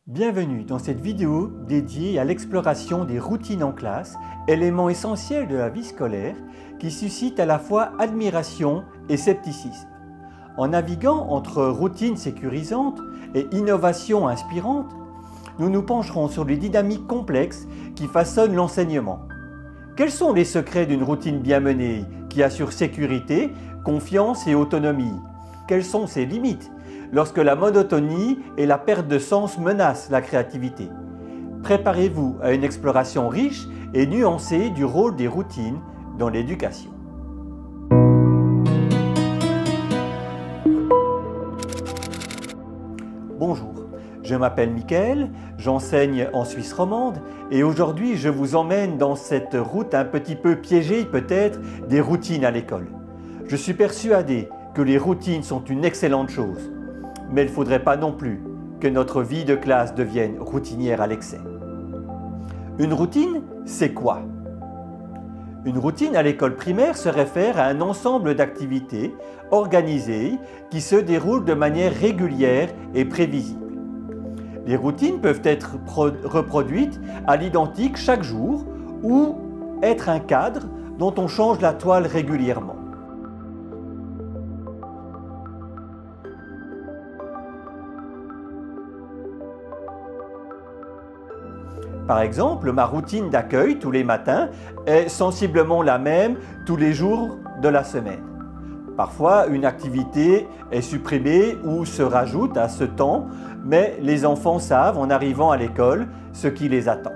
Bienvenue dans cette vidéo dédiée à l'exploration des routines en classe, élément essentiel de la vie scolaire qui suscite à la fois admiration et scepticisme. En naviguant entre routines sécurisantes et innovations inspirantes, nous nous pencherons sur les dynamiques complexes qui façonnent l'enseignement. Quels sont les secrets d'une routine bien menée qui assure sécurité, confiance et autonomie? Quelles sont ses limites lorsque la monotonie et la perte de sens menacent la créativité? Préparez-vous à une exploration riche et nuancée du rôle des routines dans l'éducation. Bonjour, je m'appelle Mickaël, j'enseigne en Suisse romande et aujourd'hui je vous emmène dans cette route un petit peu piégée peut-être des routines à l'école. Je suis persuadé que les routines sont une excellente chose, mais il ne faudrait pas non plus que notre vie de classe devienne routinière à l'excès. Une routine, c'est quoi? Une routine à l'école primaire se réfère à un ensemble d'activités organisées qui se déroulent de manière régulière et prévisible. Les routines peuvent être reproduites à l'identique chaque jour ou être un cadre dont on change la toile régulièrement. Par exemple, ma routine d'accueil tous les matins est sensiblement la même tous les jours de la semaine. Parfois, une activité est supprimée ou se rajoute à ce temps, mais les enfants savent en arrivant à l'école ce qui les attend.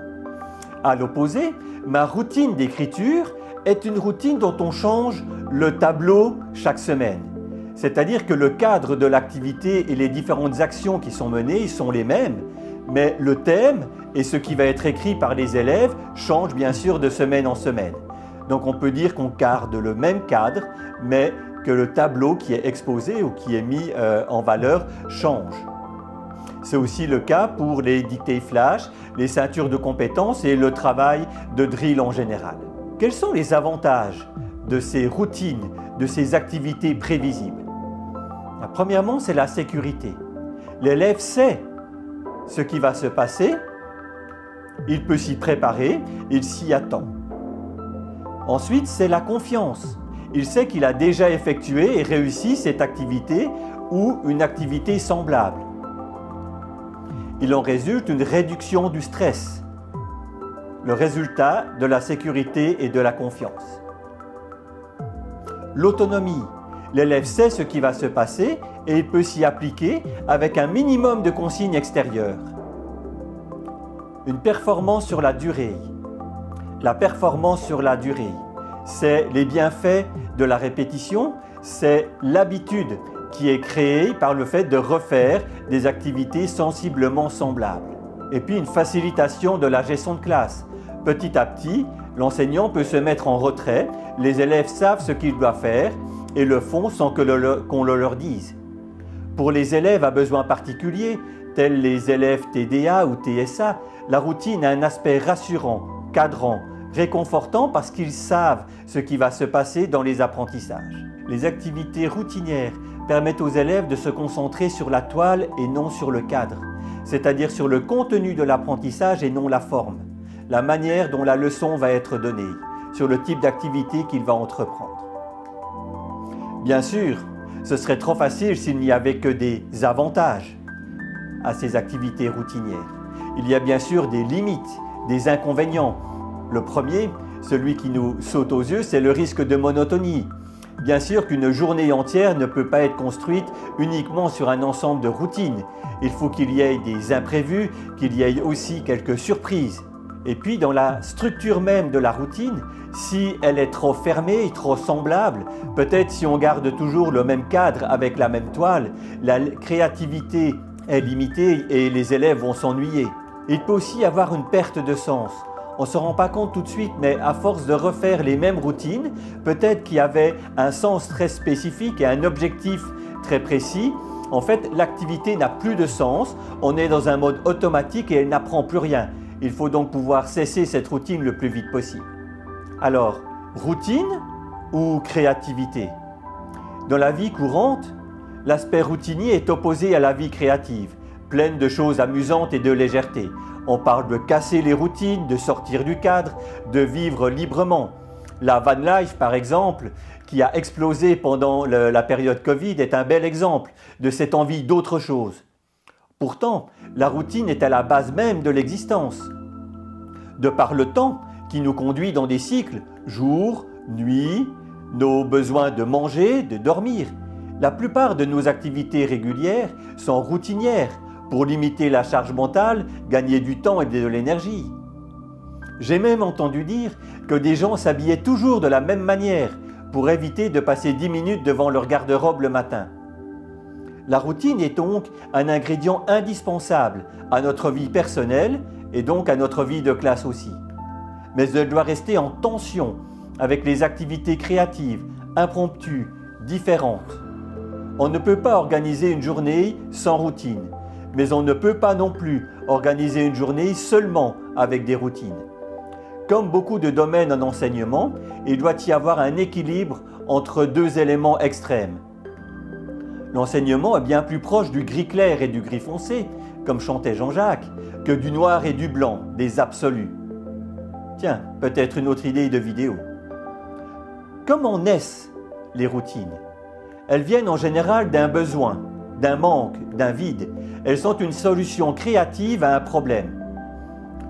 À l'opposé, ma routine d'écriture est une routine dont on change le tableau chaque semaine. C'est-à-dire que le cadre de l'activité et les différentes actions qui sont menées sont les mêmes, mais le thème et ce qui va être écrit par les élèves change bien sûr de semaine en semaine. Donc on peut dire qu'on garde le même cadre, mais que le tableau qui est exposé ou qui est mis en valeur change. C'est aussi le cas pour les dictées flash, les ceintures de compétences et le travail de drill en général. Quels sont les avantages de ces routines, de ces activités prévisibles? Premièrement, c'est la sécurité. L'élève sait ce qui va se passer, il peut s'y préparer, il s'y attend. Ensuite, c'est la confiance. Il sait qu'il a déjà effectué et réussi cette activité ou une activité semblable. Il en résulte une réduction du stress, le résultat de la sécurité et de la confiance. L'autonomie. L'élève sait ce qui va se passer et il peut s'y appliquer avec un minimum de consignes extérieures. Une performance sur la durée. La performance sur la durée, c'est les bienfaits de la répétition, c'est l'habitude qui est créée par le fait de refaire des activités sensiblement semblables. Et puis une facilitation de la gestion de classe. Petit à petit, l'enseignant peut se mettre en retrait, les élèves savent ce qu'ils doivent faire et le font sans qu'on le leur dise. Pour les élèves à besoins particuliers, tels les élèves TDA ou TSA, la routine a un aspect rassurant, cadrant, réconfortant parce qu'ils savent ce qui va se passer dans les apprentissages. Les activités routinières permettent aux élèves de se concentrer sur la toile et non sur le cadre, c'est-à-dire sur le contenu de l'apprentissage et non la forme, la manière dont la leçon va être donnée, sur le type d'activité qu'il va entreprendre. Bien sûr, ce serait trop facile s'il n'y avait que des avantages à ces activités routinières. Il y a bien sûr des limites, des inconvénients. Le premier, celui qui nous saute aux yeux, c'est le risque de monotonie. Bien sûr qu'une journée entière ne peut pas être construite uniquement sur un ensemble de routines. Il faut qu'il y ait des imprévus, qu'il y ait aussi quelques surprises. Et puis dans la structure même de la routine, si elle est trop fermée, trop semblable, peut-être si on garde toujours le même cadre avec la même toile, la créativité est limitée et les élèves vont s'ennuyer. Il peut aussi y avoir une perte de sens. On ne se rend pas compte tout de suite, mais à force de refaire les mêmes routines, peut-être qu'il y avait un sens très spécifique et un objectif très précis. En fait, l'activité n'a plus de sens, on est dans un mode automatique et elle n'apprend plus rien. Il faut donc pouvoir cesser cette routine le plus vite possible. Alors, routine ou créativité? Dans la vie courante, l'aspect routinier est opposé à la vie créative. pleine de choses amusantes et de légèreté. On parle de casser les routines, de sortir du cadre, de vivre librement. La van life, par exemple, qui a explosé pendant la période Covid, est un bel exemple de cette envie d'autre chose. Pourtant, la routine est à la base même de l'existence. De par le temps qui nous conduit dans des cycles, jour, nuit, nos besoins de manger, de dormir. La plupart de nos activités régulières sont routinières pour limiter la charge mentale, gagner du temps et de l'énergie. J'ai même entendu dire que des gens s'habillaient toujours de la même manière pour éviter de passer 10 minutes devant leur garde-robe le matin. La routine est donc un ingrédient indispensable à notre vie personnelle et donc à notre vie de classe aussi. Mais elle doit rester en tension avec les activités créatives, impromptues, différentes. On ne peut pas organiser une journée sans routine, mais on ne peut pas non plus organiser une journée seulement avec des routines. Comme beaucoup de domaines en enseignement, il doit y avoir un équilibre entre deux éléments extrêmes. L'enseignement est bien plus proche du gris clair et du gris foncé, comme chantait Jean-Jacques, que du noir et du blanc, des absolus. Tiens, peut-être une autre idée de vidéo. Comment naissent les routines? Elles viennent en général d'un besoin, d'un manque, d'un vide. Elles sont une solution créative à un problème.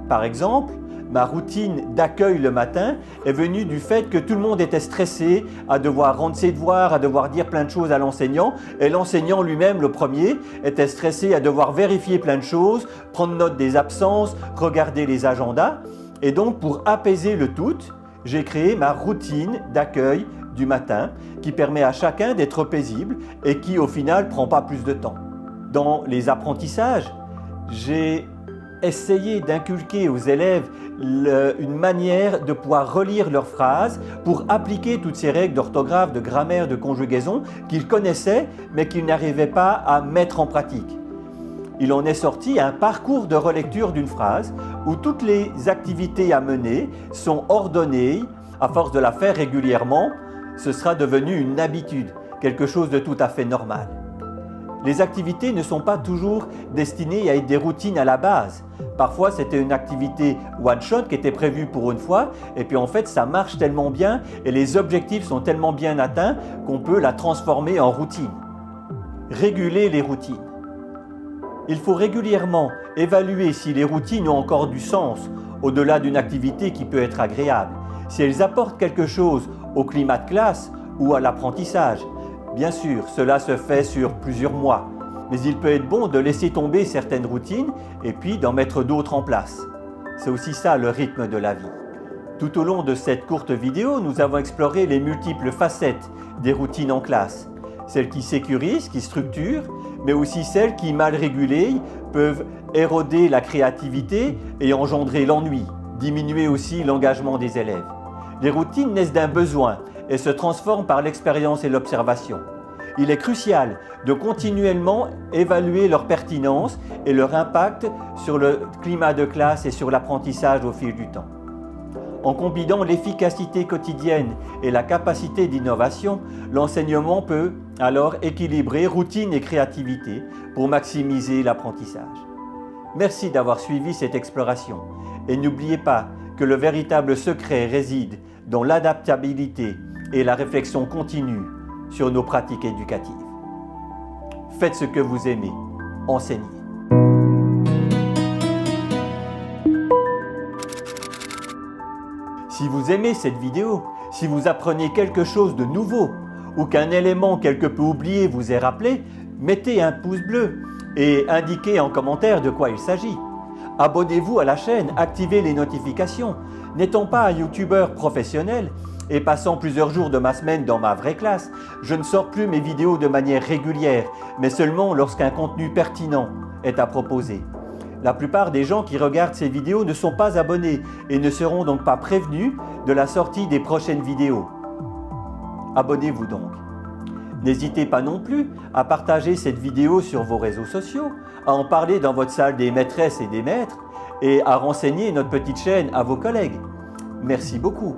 Par exemple, ma routine d'accueil le matin est venue du fait que tout le monde était stressé à devoir rendre ses devoirs, à devoir dire plein de choses à l'enseignant, et l'enseignant lui-même, le premier, était stressé à devoir vérifier plein de choses, prendre note des absences, regarder les agendas. Et donc, pour apaiser le tout, j'ai créé ma routine d'accueil du matin qui permet à chacun d'être paisible et qui, au final, ne prend pas plus de temps. Dans les apprentissages, j'ai essayé d'inculquer aux élèves une manière de pouvoir relire leurs phrases pour appliquer toutes ces règles d'orthographe, de grammaire, de conjugaison qu'ils connaissaient mais qu'ils n'arrivaient pas à mettre en pratique. Il en est sorti un parcours de relecture d'une phrase où toutes les activités à mener sont ordonnées. À force de la faire régulièrement, ce sera devenu une habitude, quelque chose de tout à fait normal. Les activités ne sont pas toujours destinées à être des routines à la base. Parfois, c'était une activité one-shot qui était prévue pour une fois, et puis en fait, ça marche tellement bien et les objectifs sont tellement bien atteints qu'on peut la transformer en routine. Réguler les routines. Il faut régulièrement évaluer si les routines ont encore du sens, au-delà d'une activité qui peut être agréable, si elles apportent quelque chose au climat de classe ou à l'apprentissage. Bien sûr, cela se fait sur plusieurs mois, mais il peut être bon de laisser tomber certaines routines et puis d'en mettre d'autres en place. C'est aussi ça le rythme de la vie. Tout au long de cette courte vidéo, nous avons exploré les multiples facettes des routines en classe. Celles qui sécurisent, qui structurent, mais aussi celles qui, mal régulées, peuvent éroder la créativité et engendrer l'ennui, diminuer aussi l'engagement des élèves. Les routines naissent d'un besoin et se transforment par l'expérience et l'observation. Il est crucial de continuellement évaluer leur pertinence et leur impact sur le climat de classe et sur l'apprentissage au fil du temps. En combinant l'efficacité quotidienne et la capacité d'innovation, l'enseignement peut alors équilibrer routine et créativité pour maximiser l'apprentissage. Merci d'avoir suivi cette exploration et n'oubliez pas que le véritable secret réside dans l'adaptabilité et la réflexion continue sur nos pratiques éducatives. Faites ce que vous aimez, enseignez. Si vous aimez cette vidéo, si vous apprenez quelque chose de nouveau ou qu'un élément quelque peu oublié vous est rappelé, mettez un pouce bleu et indiquez en commentaire de quoi il s'agit. Abonnez-vous à la chaîne, activez les notifications. N'étant pas un youtubeur professionnel et passant plusieurs jours de ma semaine dans ma vraie classe, je ne sors plus mes vidéos de manière régulière, mais seulement lorsqu'un contenu pertinent est à proposer. La plupart des gens qui regardent ces vidéos ne sont pas abonnés et ne seront donc pas prévenus de la sortie des prochaines vidéos. Abonnez-vous donc. N'hésitez pas non plus à partager cette vidéo sur vos réseaux sociaux, à en parler dans votre salle des maîtresses et des maîtres et à renseigner notre petite chaîne à vos collègues. Merci beaucoup.